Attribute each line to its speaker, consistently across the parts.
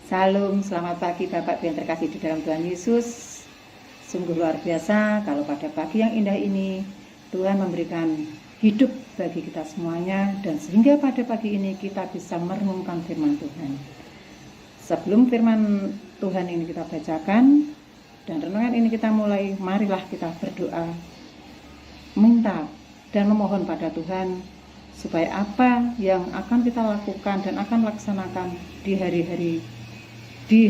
Speaker 1: Salam, selamat pagi Bapak Ibu yang terkasih di dalam Tuhan Yesus. Sungguh luar biasa kalau pada pagi yang indah ini Tuhan memberikan hidup bagi kita semuanya, dan sehingga pada pagi ini kita bisa merenungkan firman Tuhan. Sebelum firman Tuhan ini kita bacakan dan renungan ini kita mulai, marilah kita berdoa, minta dan memohon pada Tuhan supaya apa yang akan kita lakukan dan akan laksanakan di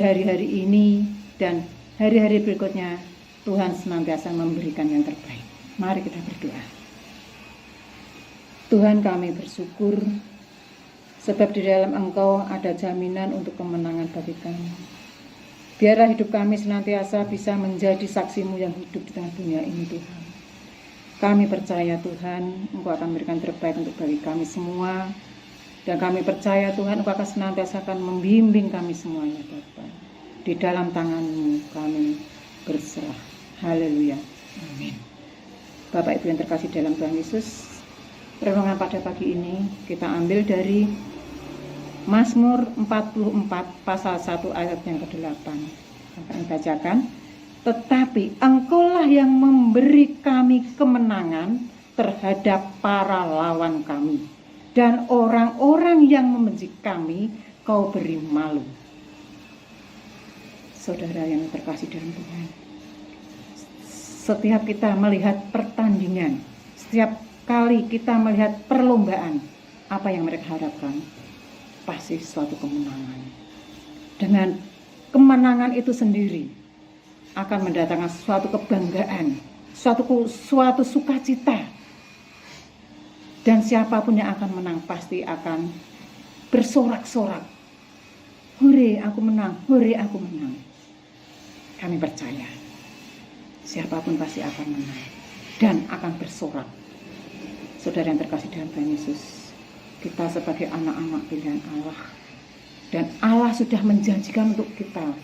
Speaker 1: hari-hari ini dan hari-hari berikutnya, Tuhan senantiasa memberikan yang terbaik. Mari kita berdoa. Tuhan, kami bersyukur sebab di dalam Engkau ada jaminan untuk kemenangan bagi kami. Biarlah hidup kami senantiasa bisa menjadi saksi-Mu yang hidup di tengah dunia ini, Tuhan. Kami percaya Tuhan, Engkau akan memberikan terbaik untuk bagi kami semua. Dan kami percaya Tuhan, Engkau akan senantiasa akan membimbing kami semuanya, Bapa. Di dalam tangan-Mu kami berserah. Haleluya. Amin. Bapak Ibu yang terkasih dalam Tuhan Yesus, renungan pada pagi ini kita ambil dari Mazmur 44 pasal 1 ayat yang ke-8. Akan bacakan. Tetapi Engkaulah yang memberi kami kemenangan terhadap para lawan kami. Dan orang-orang yang membenci kami, Kau beri malu. Saudara yang terkasih dalam Tuhan, setiap kita melihat pertandingan, setiap kali kita melihat perlombaan, apa yang mereka harapkan? Pasti suatu kemenangan. Dengan kemenangan itu sendiri akan mendatangkan suatu kebanggaan, suatu sukacita. Dan siapapun yang akan menang pasti akan bersorak-sorak. Hore, aku menang, hore, aku menang. Kami percaya siapapun pasti akan menang dan akan bersorak. Saudara yang terkasih dalam Tuhan Yesus, kita sebagai anak-anak pilihan Allah, dan Allah sudah menjanjikan untuk kita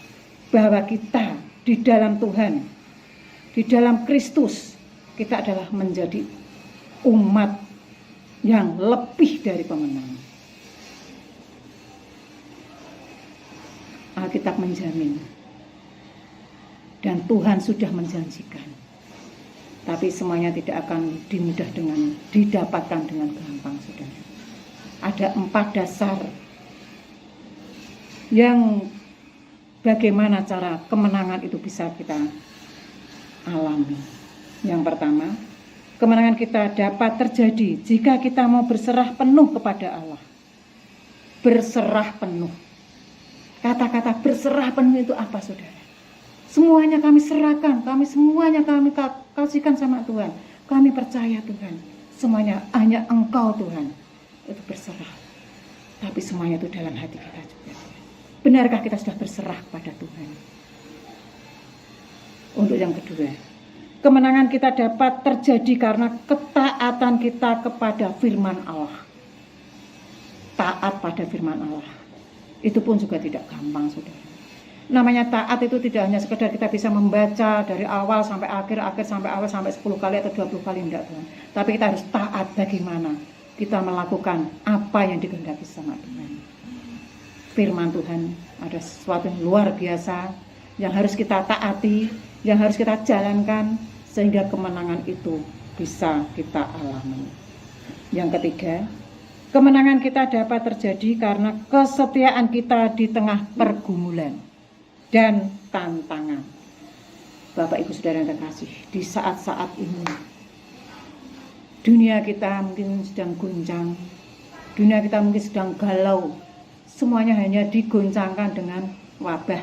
Speaker 1: bahwa kita di dalam Tuhan, di dalam Kristus, kita adalah menjadi umat yang lebih dari pemenang. Alkitab menjamin dan Tuhan sudah menjanjikan, tapi semuanya tidak akan didapatkan dengan gampang, saudara. Ada 4 dasar yang bagaimana cara kemenangan itu bisa kita alami. Yang pertama, kemenangan kita dapat terjadi jika kita mau berserah penuh kepada Allah. Berserah penuh. Kata-kata berserah penuh itu apa, saudara? Semuanya kami serahkan, semuanya kami kasihkan sama Tuhan. Kami percaya Tuhan, semuanya hanya Engkau Tuhan. Itu berserah. Tapi semuanya itu dalam hati kita juga. Benarkah kita sudah berserah pada Tuhan? Untuk yang kedua, kemenangan kita dapat terjadi karena ketaatan kita kepada firman Allah. Taat pada firman Allah. Itu pun juga tidak gampang, saudara. Namanya taat itu tidak hanya sekedar kita bisa membaca dari awal sampai akhir sampai awal sampai 10 kali atau 20 kali, enggak, Tuhan. Tapi kita harus taat bagaimana kita melakukan apa yang dikehendaki sama Tuhan. Firman Tuhan ada sesuatu yang luar biasa yang harus kita taati, yang harus kita jalankan, sehingga kemenangan itu bisa kita alami. Yang ketiga, kemenangan kita dapat terjadi karena kesetiaan kita di tengah pergumulan dan tantangan. Bapak Ibu Saudara yang terkasih, di saat-saat ini dunia kita mungkin sedang goncang, dunia kita mungkin sedang galau, semuanya hanya digoncangkan dengan wabah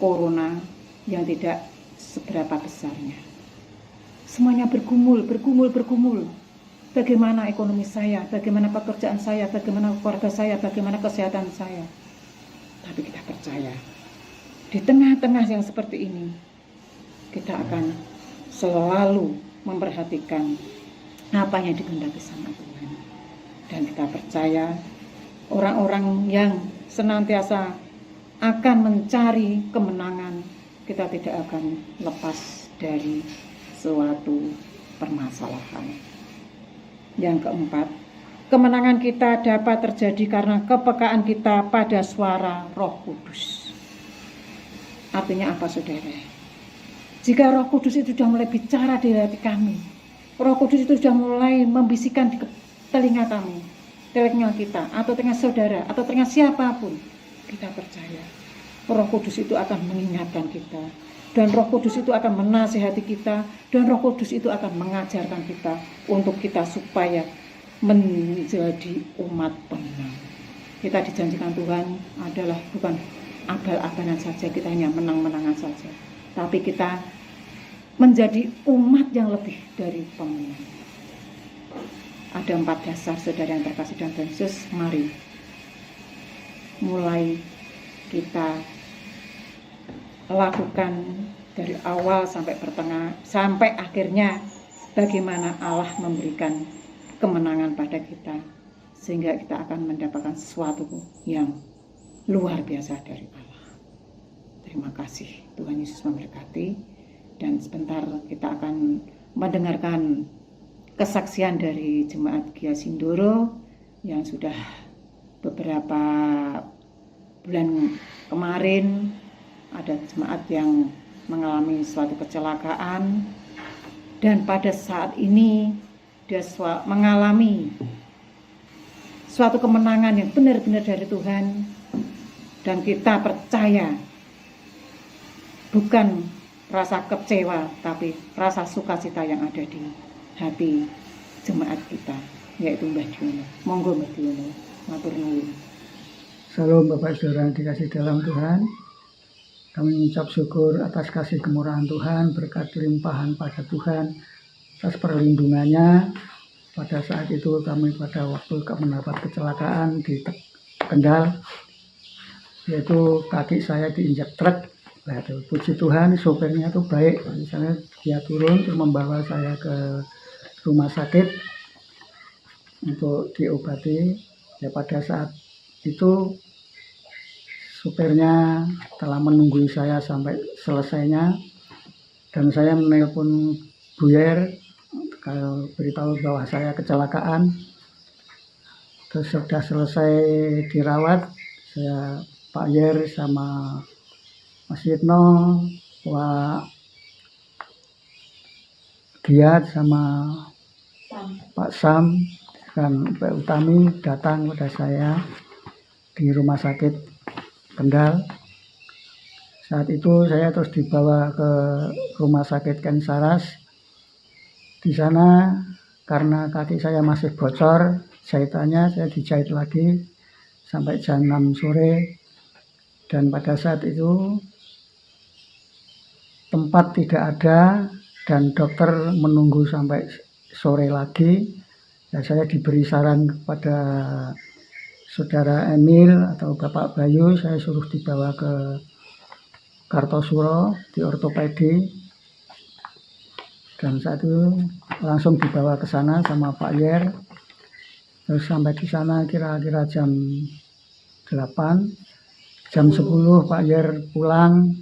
Speaker 1: corona yang tidak seberapa besarnya. Semuanya bergumul. Bagaimana ekonomi saya, bagaimana pekerjaan saya, bagaimana keluarga saya, bagaimana kesehatan saya. Tapi kita percaya, di tengah-tengah yang seperti ini, kita akan selalu memperhatikan apa yang dikehendaki sama Tuhan. Dan kita percaya orang-orang yang senantiasa akan mencari kemenangan, kita tidak akan lepas dari suatu permasalahan. Yang keempat, Kemenangan kita dapat terjadi karena kepekaan kita pada suara Roh Kudus. Artinya apa, saudara? Jika Roh Kudus itu sudah mulai bicara di hati kami, Roh Kudus itu sudah mulai membisikkan di telinga kami, telinga kita, atau telinga saudara, atau telinga siapapun, kita percaya Roh Kudus itu akan mengingatkan kita, dan Roh Kudus itu akan menasihati kita, dan Roh Kudus itu akan mengajarkan kita untuk kita supaya menjadi umat pemenang. Kita dijanjikan Tuhan adalah bukan abal-abalan saja, kita hanya menang-menangan saja, tapi kita menjadi umat yang lebih dari pemenang. Ada 4 dasar, saudara yang terkasih dalam Yesus. Mari mulai kita lakukan dari awal sampai pertengah, sampai akhirnya bagaimana Allah memberikan kemenangan pada kita, sehingga kita akan mendapatkan sesuatu yang luar biasa dari Allah. Terima kasih, Tuhan Yesus memberkati. Dan sebentar kita akan mendengarkan kesaksian dari Jemaat Gia Sindoro yang sudah beberapa bulan kemarin ada jemaat yang mengalami suatu kecelakaan, dan pada saat ini dia mengalami suatu kemenangan yang benar-benar dari Tuhan, dan kita percaya bukan rasa kecewa tapi rasa sukacita yang ada di hati jemaat kita, yaitu Mbah Diono. Monggo Mbah Diono, matur nuwun.
Speaker 2: Salam Bapak Saudara yang dikasih dalam Tuhan. Kami mengucap syukur atas kasih kemurahan Tuhan, berkat limpahan pada Tuhan, atas perlindungannya. Pada saat itu kami pada waktu mendapat kecelakaan di Kendal, yaitu kaki saya diinjak truk. Nah, puji Tuhan, sopirnya itu baik. Misalnya dia turun terus membawa saya ke rumah sakit untuk diobati. Ya, pada saat itu supirnya telah menunggu saya sampai selesainya, dan saya menelpon Buyer kalau beritahu bahwa saya kecelakaan. Terus sudah selesai dirawat, saya Pak Yer sama Mas Yitno, Pak Giat sama Pak Sam dan Pak Utami datang pada saya di rumah sakit Kendal. Saat itu saya terus dibawa ke rumah sakit Ken Saras. Di sana karena kaki saya masih bocor, jahitannya saya dijahit lagi sampai jam 6 sore. Dan pada saat itu tempat tidak ada dan dokter menunggu sampai sore lagi. Dan saya diberi saran kepada Saudara Emil atau Bapak Bayu, saya suruh dibawa ke Kartosuro di ortopedi. Dan saat itu langsung dibawa ke sana sama Pak Yer. Terus sampai di sana kira-kira jam 8. Jam 10 Pak Yer pulang,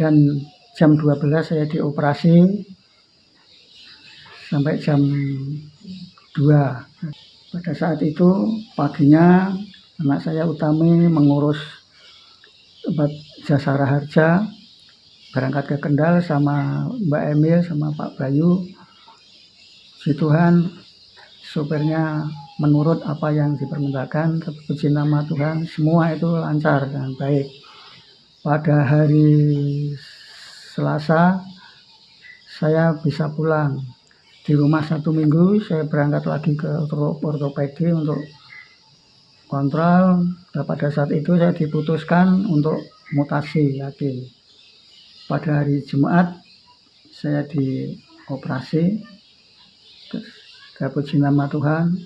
Speaker 2: dan jam 12 saya dioperasi sampai jam 2. Pada saat itu paginya anak saya Utami mengurus tempat Jasara Harja, berangkat ke Kendal sama Mbak Emil sama Pak Bayu. Puji Tuhan, sopirnya menurut apa yang dipermintakan. Puji nama Tuhan, semua itu lancar dan baik. Pada hari Selasa saya bisa pulang. Di rumah 1 minggu saya berangkat lagi ke ortopedi untuk kontrol. Dan pada saat itu saya diputuskan untuk mutasi lagi. Pada hari Jumat saya dioperasi. Puji nama Tuhan,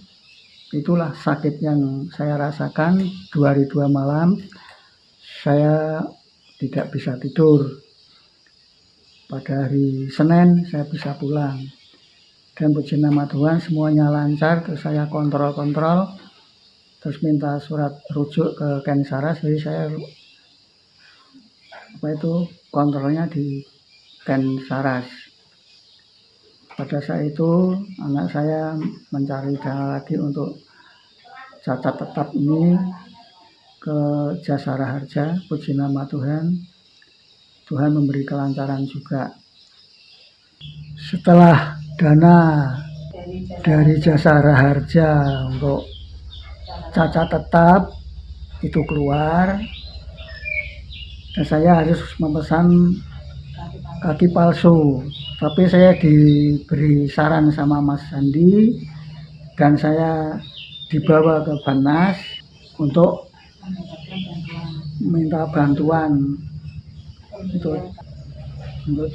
Speaker 2: itulah sakit yang saya rasakan. 2 hari 2 malam saya tidak bisa tidur. Pada hari Senin saya bisa pulang. Dan puji nama Tuhan semuanya lancar. Terus saya kontrol, terus minta surat rujuk ke Ken Saras. Jadi saya kontrolnya di Ken Saras. Pada saat itu anak saya mencari dana lagi untuk cacat tetap ini ke Jasara Harja. Puji nama Tuhan, Tuhan memberi kelancaran juga. Setelah dana dari Jasara Harja untuk cacat tetap itu keluar, dan saya harus memesan kaki palsu. Tapi saya diberi saran sama Mas Sandi dan saya dibawa ke Banas untuk minta bantuan untuk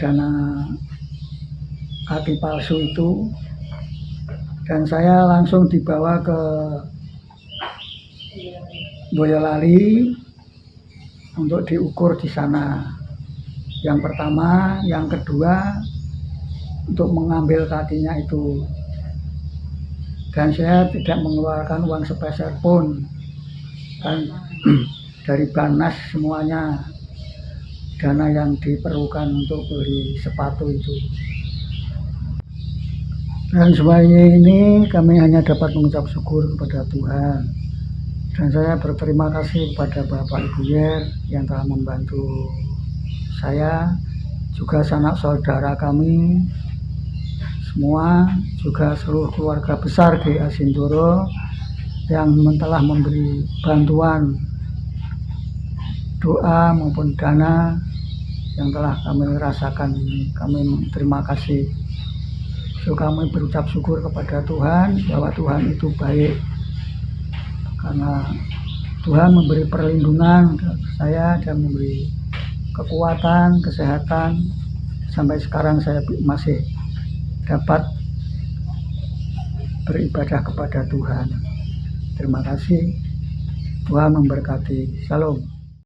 Speaker 2: dana kaki palsu itu, dan saya langsung dibawa ke Boyolali untuk diukur di sana. Yang pertama, yang kedua untuk mengambil kakinya itu, dan saya tidak mengeluarkan uang sepeser pun, kan dari Banas semuanya dana yang diperlukan untuk beli sepatu itu. Dan semuanya ini kami hanya dapat mengucap syukur kepada Tuhan, dan saya berterima kasih kepada Bapak Ibu Yer yang telah membantu saya, juga sanak saudara kami semua, juga seluruh keluarga besar GA Sindoro yang telah memberi bantuan doa maupun dana yang telah kami rasakan ini. Kami terima kasih. So, kami berucap syukur kepada Tuhan bahwa Tuhan itu baik, karena Tuhan memberi perlindungan ke saya dan memberi kekuatan, kesehatan. Sampai sekarang saya masih dapat beribadah kepada Tuhan. Terima kasih. Tuhan memberkati. Shalom.